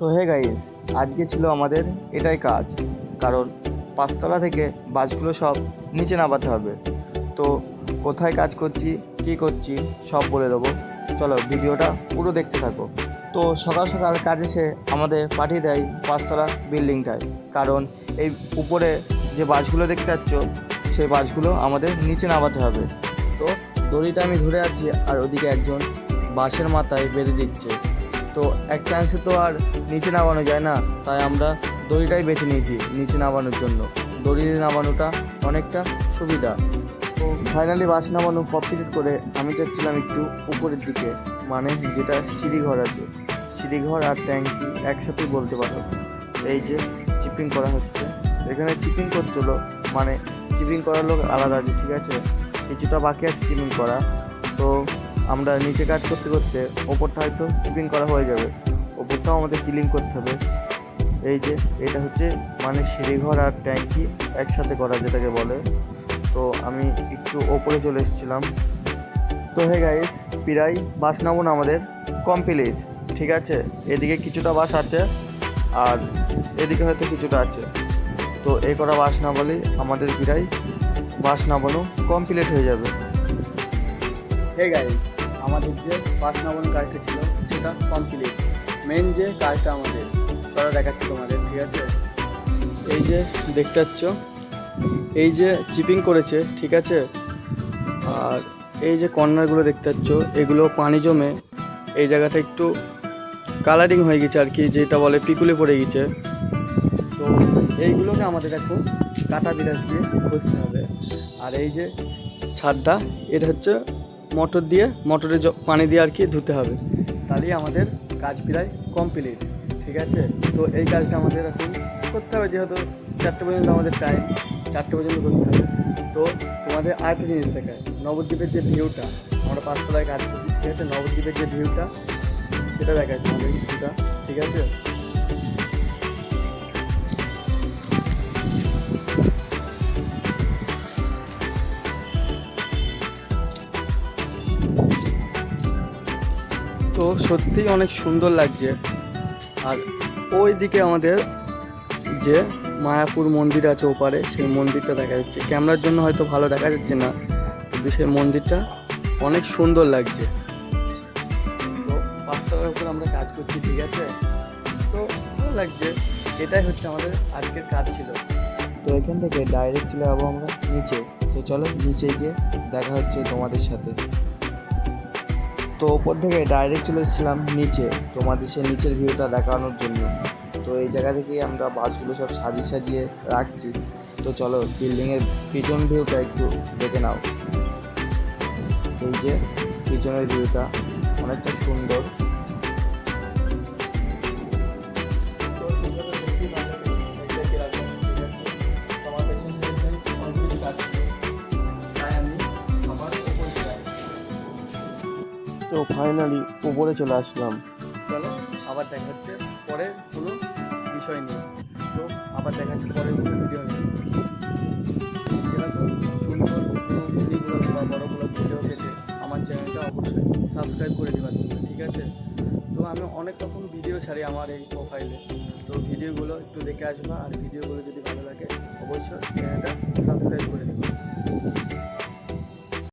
তো hey guys, আজকে ছিল আমাদের এটাই কাজ, কারণ পাঁচতলা থেকে বাসগুলো সব নিচে নামাতে হবে। তো কোথায় কাজ করছি, কী করছি সব বলে দেবো, চলো ভিডিওটা পুরো দেখতে থাকো। তো সকাল সকাল কাজ এসে আমাদের পাঠিয়ে দেয় পাঁচতলা বিল্ডিংটায়, কারণ এই উপরে যে বাসগুলো দেখতে পাচ্ছ সেই বাসগুলো আমাদের নিচে নামাতে হবে। তো দড়িটা আমি ধরে আছি আর ওদিকে একজন বাসের মাথায় বেঁধে দিচ্ছে। তো এক চান্সে তো আর নিচে নামানো যায় না, তাই আমরা দড়িটাই বেছে নিয়েছি নিচে নামানোর জন্য। দড়ি দিয়ে নামানোটা অনেকটা সুবিধা। তো ফাইনালি বাস নামানো কমপ্লিট করে আমি যাচ্ছিলাম একটু উপরের দিকে, মানে যেটা সিঁড়িঘর আছে, সিঁড়িঘর আর ট্যাঙ্কি একসাথেই বলতে পারো। এই যে চিপিং করা হচ্ছে, এখানে চিপিং করছিল, মানে চিপিং করার লোক আলাদা আছে, ঠিক আছে, কিছুটা বাকি আছে চিপিং করা। তো আমরা নিচে কাজ করতে করতে ওপরটা হয়তো চিপিং করা হয়ে যাবে, ওপরটাও আমাদের ক্লিন করতে হবে। এই যে এটা হচ্ছে মানে সিঁড়িঘর আর ট্যাঙ্কি একসাথে করা যেটাকে বলে। তো আমি একটু ওপরে চলে এসেছিলাম। তো হে গাইস, প্রায় বাস নামানো আমাদের কমপ্লিট, ঠিক আছে। এদিকে কিছুটা বাস আছে আর এদিকে হয়তো কিছুটা আছে। তো এই কটা বাস নামালেই আমাদের প্রায় বাস নামানো কমপ্লিট হয়ে যাবে। হে গাইস, আমাদের যে বাস নামানোর কাজটা ছিল সেটা কমপ্লিট। মেন যে কাজটা আমাদের চলো দেখাচ্ছি তোমাদের, ঠিক আছে। এই যে দেখতে পাচ্ছ, এই যে চিপিং করেছে, ঠিক আছে, আর এই যে কর্নারগুলো দেখতে পাচ্ছ, এগুলো পানি জমে এই জায়গাটা একটু কালারিং হয়ে গেছে আর কি, যেটা বলে পিকুলে পড়ে গেছে। তো এইগুলোকে আমাদের এখন কাটা বিরাজ দিয়ে বসতে হবে। আর এই যে ছাদটা, এটা হচ্ছে মোটর দিয়ে, মোটরে পানি দিয়ে আর কি ধুতে হবে, তাহলেই আমাদের কাজ প্রায় কমপ্লিট, ঠিক আছে। তো এই কাজটা আমাদের এখন করতে হবে, যেহেতু 4টে পর্যন্ত আমাদের টাইম, 4টে পর্যন্ত করতে হবে। তো তোমাদের আরেকটা জিনিস দেখায়, নবদ্বীপের যে ভিউটা, আমরা পাঁচতলায় কাজ করছি, ঠিক আছে, নবদ্বীপের যে ভিউটা সেটা দেখায় তোমাদের ভিউটা, ঠিক আছে। তো সত্যিই অনেক সুন্দর লাগছে। আর ওই দিকে আমাদের যে মায়াপুর মন্দির আছে ওপারে, সেই মন্দিরটা দেখা যাচ্ছে, ক্যামেরার জন্য হয়তো ভালো দেখা যাচ্ছে না, কিন্তু সেই মন্দিরটা অনেক সুন্দর লাগছে। তো পাঁচতলার উপর আমরা কাজ করছি, ঠিক আছে, তো ভালো লাগছে। এটাই হচ্ছে আমাদের আজকের কাজ ছিল। তো এখান থেকে ডাইরেক্ট চলে যাবো আমরা নিচে। তো চলো নিচে গিয়ে দেখা হচ্ছে তোমাদের সাথে। তো ওপর থেকে ডাইরেক্ট চলে এসেছিলাম নিচে, তোমাদের সে নিচের ভিউটা দেখানোর জন্য। তো এই জায়গা থেকেই আমরা বাসগুলো সব সাজিয়ে সাজিয়ে রাখছি। তো চলো বিল্ডিংয়ের পিছন ভিউটা একটু দেখে নাও। এই যে পিছনের ভিউটা অনেকটা সুন্দর। তো ফাইনালি উপরে চলে আসলাম। চলো আবার দেখা হচ্ছে পরে কোনো বিষয় নিয়ে। তো আবার দেখা হচ্ছে পরের কোনো ভিডিও নিয়ে। এরকম সুন্দর ভিডিওগুলো বা বড়গুলো ভিডিও পেতে আমার চ্যানেলটা অবশ্যই সাবস্ক্রাইব করে দেওয়ার জন্য, ঠিক আছে। তো আমি অনেক রকম ভিডিও ছাড়ি আমার এই প্রোফাইলে, তো ভিডিওগুলো একটু দেখে আসবা। আর ভিডিওগুলো যদি ভালো লাগে অবশ্যই চ্যানেলটা সাবস্ক্রাইব করে দেবে।